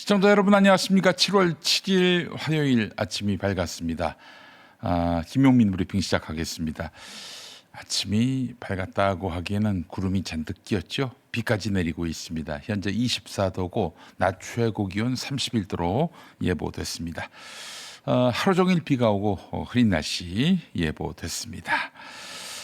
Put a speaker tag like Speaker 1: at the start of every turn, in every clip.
Speaker 1: 시청자 여러분 안녕하십니까. 7월 7일 화요일 아침이 밝았습니다. 김용민 브리핑 시작하겠습니다. 아침이 밝았다고 하기에는 구름이 잔뜩 끼었죠. 비까지 내리고 있습니다. 현재 24도고 낮 최고 기온 31도로 예보됐습니다. 하루 종일 비가 오고 흐린 날씨 예보됐습니다.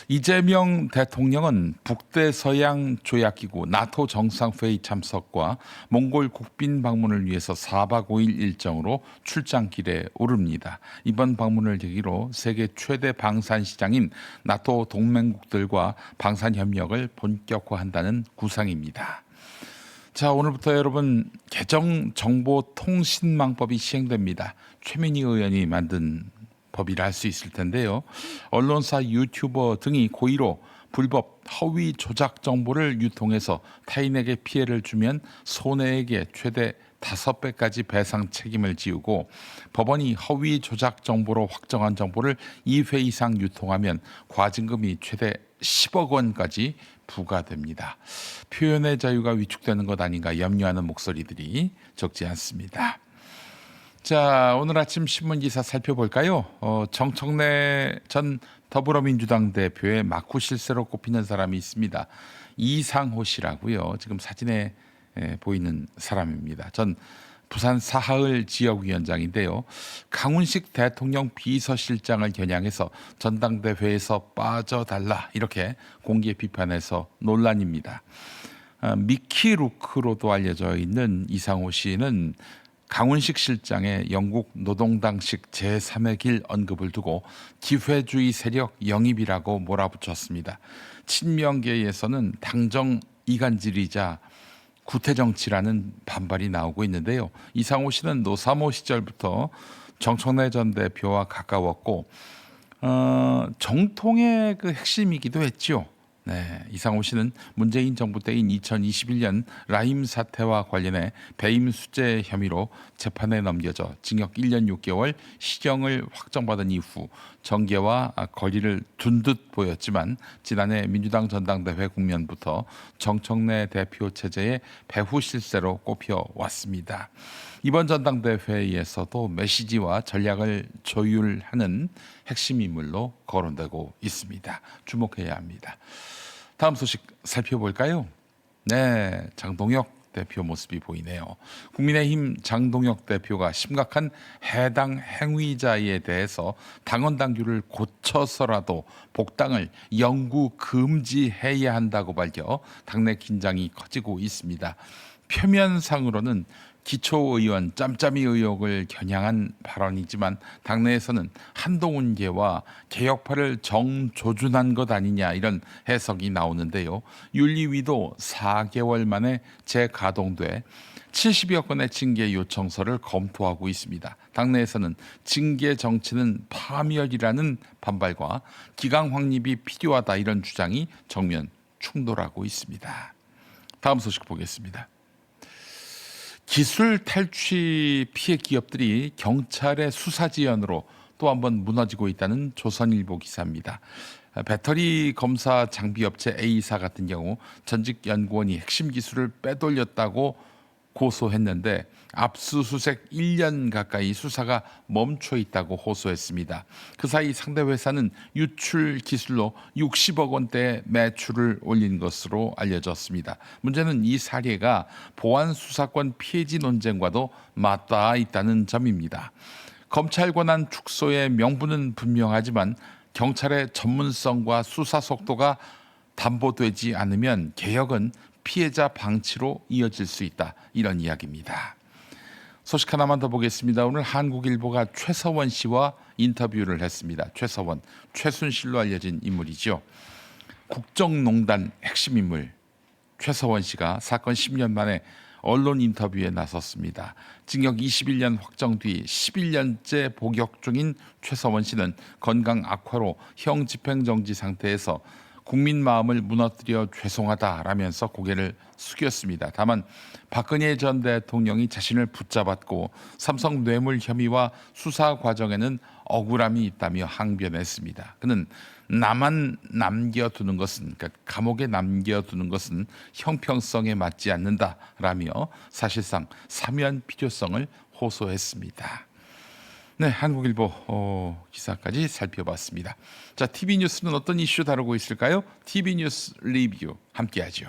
Speaker 1: 이재명 대통령은 북대서양 조약기구 나토 정상회의 참석과 몽골 국빈 방문을 위해서 4박 5일 일정으로 출장길에 오릅니다. 이번 방문을 계기로 세계 최대 방산시장인 나토 동맹국들과 방산협력을 본격화한다는 구상입니다. 자, 오늘부터 여러분 개정정보통신망법이 시행됩니다. 최민희 의원이 만든 법이라 할 수 있을 텐데요. 언론사, 유튜버 등이 고의로 불법 허위 조작 정보를 유통해서 타인에게 피해를 주면 손해액의 최대 5배까지 배상 책임을 지우고 법원이 허위 조작 정보로 확정한 정보를 2회 이상 유통하면 과징금이 최대 10억 원까지 부과됩니다. 표현의 자유가 위축되는 것 아닌가 염려하는 목소리들이 적지 않습니다. 자, 오늘 아침 신문기사 살펴볼까요? 정청래 전 더불어민주당 대표의 막후 실세로 꼽히는 사람이 있습니다. 이상호 씨라고요. 지금 사진에 보이는 사람입니다. 전 부산 사하을 지역위원장인데요. 강훈식 대통령 비서실장을 겨냥해서 전당대회에서 빠져달라 이렇게 공개 비판해서 논란입니다. 미키루크로도 알려져 있는 이상호 씨는 강훈식 실장의 영국 노동당식 제3의 길 언급을 두고 기회주의 세력 영입이라고 몰아붙였습니다. 친명계에서는 당정 이간질이자 구태정치라는 반발이 나오고 있는데요. 이상호 씨는 노사모 시절부터 정청래 전 대표와 가까웠고 정통의 그 핵심이기도 했죠. 네, 이상호 씨는 문재인 정부 때인 2021년 라임 사태와 관련해 배임 수재 혐의로 재판에 넘겨져 징역 1년 6개월 실형을 확정받은 이후 정계와 거리를 둔 듯 보였지만 지난해 민주당 전당대회 국면부터 정청래 대표 체제의 배후 실세로 꼽혀왔습니다. 이번 전당대회에서도 메시지와 전략을 조율하는 핵심 인물로 거론되고 있습니다. 주목해야 합니다. 다음 소식 살펴볼까요? 네, 장동혁 대표 모습이 보이네요. 국민의힘 장동혁 대표가 심각한 해당 행위자에 대해서 당원 당규를 고쳐서라도 복당을 영구 금지해야 한다고 밝혀 당내 긴장이 커지고 있습니다. 표면상으로는 기초의원 짬짬이 의혹을 겨냥한 발언이지만 당내에서는 한동훈계와 개혁파를 정조준한 것 아니냐 이런 해석이 나오는데요. 윤리위도 4개월 만에 재가동돼 70여 건의 징계 요청서를 검토하고 있습니다. 당내에서는 징계 정치는 파멸이라는 반발과 기강 확립이 필요하다 이런 주장이 정면 충돌하고 있습니다. 다음 소식 보겠습니다. 기술 탈취 피해 기업들이 경찰의 수사 지연으로 또 한 번 무너지고 있다는 조선일보 기사입니다. 배터리 검사 장비 업체 A사 같은 경우 전직 연구원이 핵심 기술을 빼돌렸다고 고소했는데 압수수색 1년 가까이 수사가 멈춰 있다고 호소했습니다. 그 사이 상대 회사는 유출 기술로 60억 원대의 매출을 올린 것으로 알려졌습니다. 문제는 이 사례가 보안 수사권 폐지 논쟁과도 맞닿아 있다는 점입니다. 검찰 권한 축소의 명분은 분명하지만 경찰의 전문성과 수사 속도가 담보되지 않으면 개혁은 피해자 방치로 이어질 수 있다. 이런 이야기입니다. 소식 하나만 더 보겠습니다. 오늘 한국일보가 최서원 씨와 인터뷰를 했습니다. 최서원, 최순실로 알려진 인물이죠. 국정농단 핵심 인물 최서원 씨가 사건 10년 만에 언론 인터뷰에 나섰습니다. 징역 21년 확정 뒤 11년째 복역 중인 최서원 씨는 건강 악화로 형 집행정지 상태에서 국민 마음을 무너뜨려 죄송하다라면서 고개를 숙였습니다. 다만 박근혜 전 대통령이 자신을 붙잡았고 삼성 뇌물 혐의와 수사 과정에는 억울함이 있다며 항변했습니다. 그는 나만 남겨두는 것은, 그러니까 감옥에 남겨두는 것은 형평성에 맞지 않는다라며 사실상 사면 필요성을 호소했습니다. 네, 한국일보 기사까지 살펴봤습니다. 자, TV 뉴스는 어떤 이슈 다루고 있을까요? TV 뉴스 리뷰 함께하죠.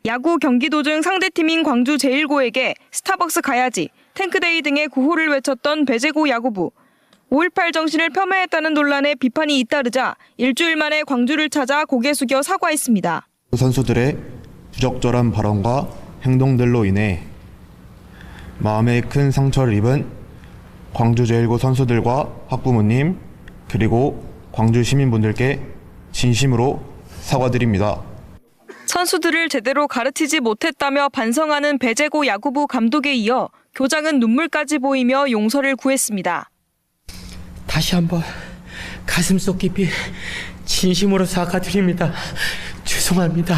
Speaker 2: 야구 경기도중 상대팀인 광주 제1고에게 스타벅스 가야지, 탱크데이 등의 구호를 외쳤던 배제고 야구부. 5.18 정신을 폄하했다는 논란에 비판이 잇따르자 일주일 만에 광주를 찾아 고개 숙여 사과했습니다.
Speaker 3: 선수들의 부적절한 발언과 행동들로 인해 마음에 큰 상처를 입은 광주 제1고 선수들과 학부모님 그리고 광주 시민분들께 진심으로 사과드립니다.
Speaker 2: 선수들을 제대로 가르치지 못했다며 반성하는 배제고 야구부 감독에 이어 교장은 눈물까지 보이며 용서를 구했습니다.
Speaker 4: 다시 한번 가슴속 깊이 진심으로 사과드립니다. 죄송합니다.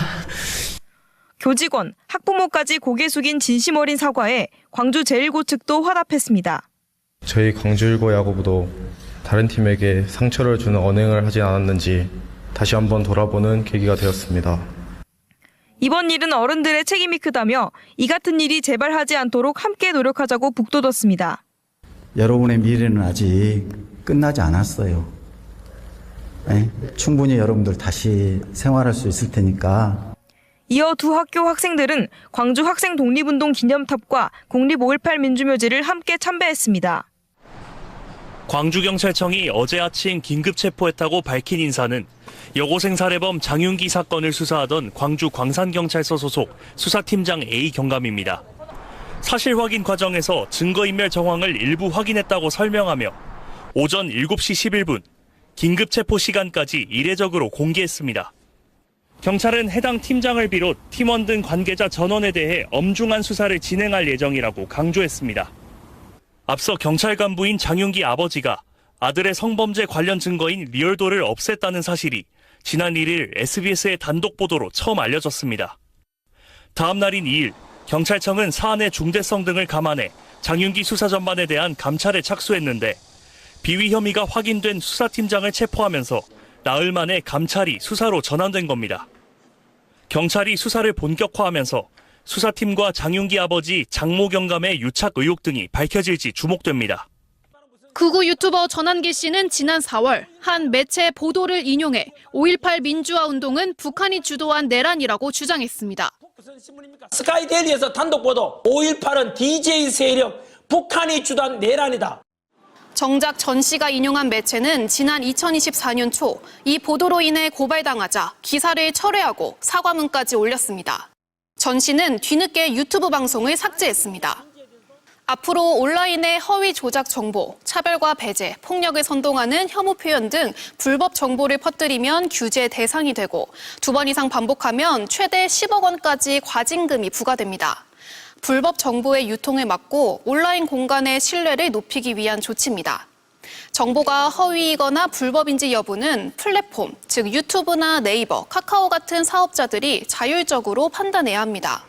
Speaker 2: 교직원, 학부모까지 고개 숙인 진심 어린 사과에 광주 제1고 측도 화답했습니다.
Speaker 5: 저희 광주1고 야구부도 다른 팀에게 상처를 주는 언행을 하지 않았는지 다시 한번 돌아보는 계기가 되었습니다.
Speaker 2: 이번 일은 어른들의 책임이 크다며 이 같은 일이 재발하지 않도록 함께 노력하자고 북돋았습니다.
Speaker 6: 여러분의 미래는 아직 끝나지 않았어요. 네? 충분히 여러분들 다시 생활할 수 있을 테니까.
Speaker 2: 이어 두 학교 학생들은 광주 학생 독립운동 기념탑과 공립 5.18 민주묘지를 함께 참배했습니다.
Speaker 7: 광주경찰청이 어제 아침 긴급 체포했다고 밝힌 인사는 여고생 살해범 장윤기 사건을 수사하던 광주 광산경찰서 소속 수사팀장 A 경감입니다. 사실 확인 과정에서 증거인멸 정황을 일부 확인했다고 설명하며 오전 7시 11분 긴급 체포 시간까지 이례적으로 공개했습니다. 경찰은 해당 팀장을 비롯 팀원 등 관계자 전원에 대해 엄중한 수사를 진행할 예정이라고 강조했습니다. 앞서 경찰 간부인 장윤기 아버지가 아들의 성범죄 관련 증거인 리얼도를 없앴다는 사실이 지난 1일 SBS의 단독 보도로 처음 알려졌습니다. 다음 날인 2일 경찰청은 사안의 중대성 등을 감안해 장윤기 수사 전반에 대한 감찰에 착수했는데 비위 혐의가 확인된 수사팀장을 체포하면서 나흘 만에 감찰이 수사로 전환된 겁니다. 경찰이 수사를 본격화하면서 수사팀과 장윤기 아버지 장모 경감의 유착 의혹 등이 밝혀질지 주목됩니다.
Speaker 8: 극우 유튜버 전한기 씨는 지난 4월 한 매체 보도를 인용해 5.18 민주화 운동은 북한이 주도한 내란이라고 주장했습니다.
Speaker 9: 스카이데일리에서 단독 보도 5.18은 DJ 세력 북한이 주도한 내란이다.
Speaker 8: 정작 전 씨가 인용한 매체는 지난 2024년 초 이 보도로 인해 고발당하자 기사를 철회하고 사과문까지 올렸습니다. 전 씨는 뒤늦게 유튜브 방송을 삭제했습니다. 앞으로 온라인의 허위 조작 정보, 차별과 배제, 폭력을 선동하는 혐오 표현 등 불법 정보를 퍼뜨리면 규제 대상이 되고 2번 이상 반복하면 최대 10억 원까지 과징금이 부과됩니다. 불법 정보의 유통을 막고 온라인 공간의 신뢰를 높이기 위한 조치입니다. 정보가 허위이거나 불법인지 여부는 플랫폼, 즉 유튜브나 네이버, 카카오 같은 사업자들이 자율적으로 판단해야 합니다.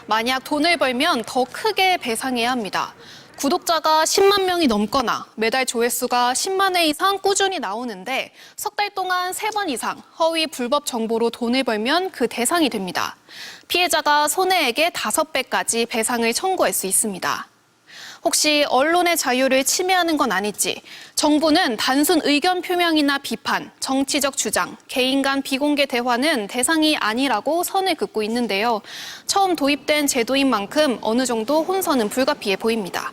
Speaker 8: 만약 돈을 벌면 더 크게 배상해야 합니다. 구독자가 10만 명이 넘거나 매달 조회수가 10만 회 이상 꾸준히 나오는데 석 달 동안 3번 이상 허위 불법 정보로 돈을 벌면 그 대상이 됩니다. 피해자가 손해액의 5배까지 배상을 청구할 수 있습니다. 혹시 언론의 자유를 침해하는 건 아닐지 정부는 단순 의견 표명이나 비판, 정치적 주장, 개인 간 비공개 대화는 대상이 아니라고 선을 긋고 있는데요. 처음 도입된 제도인 만큼 어느 정도 혼선은 불가피해 보입니다.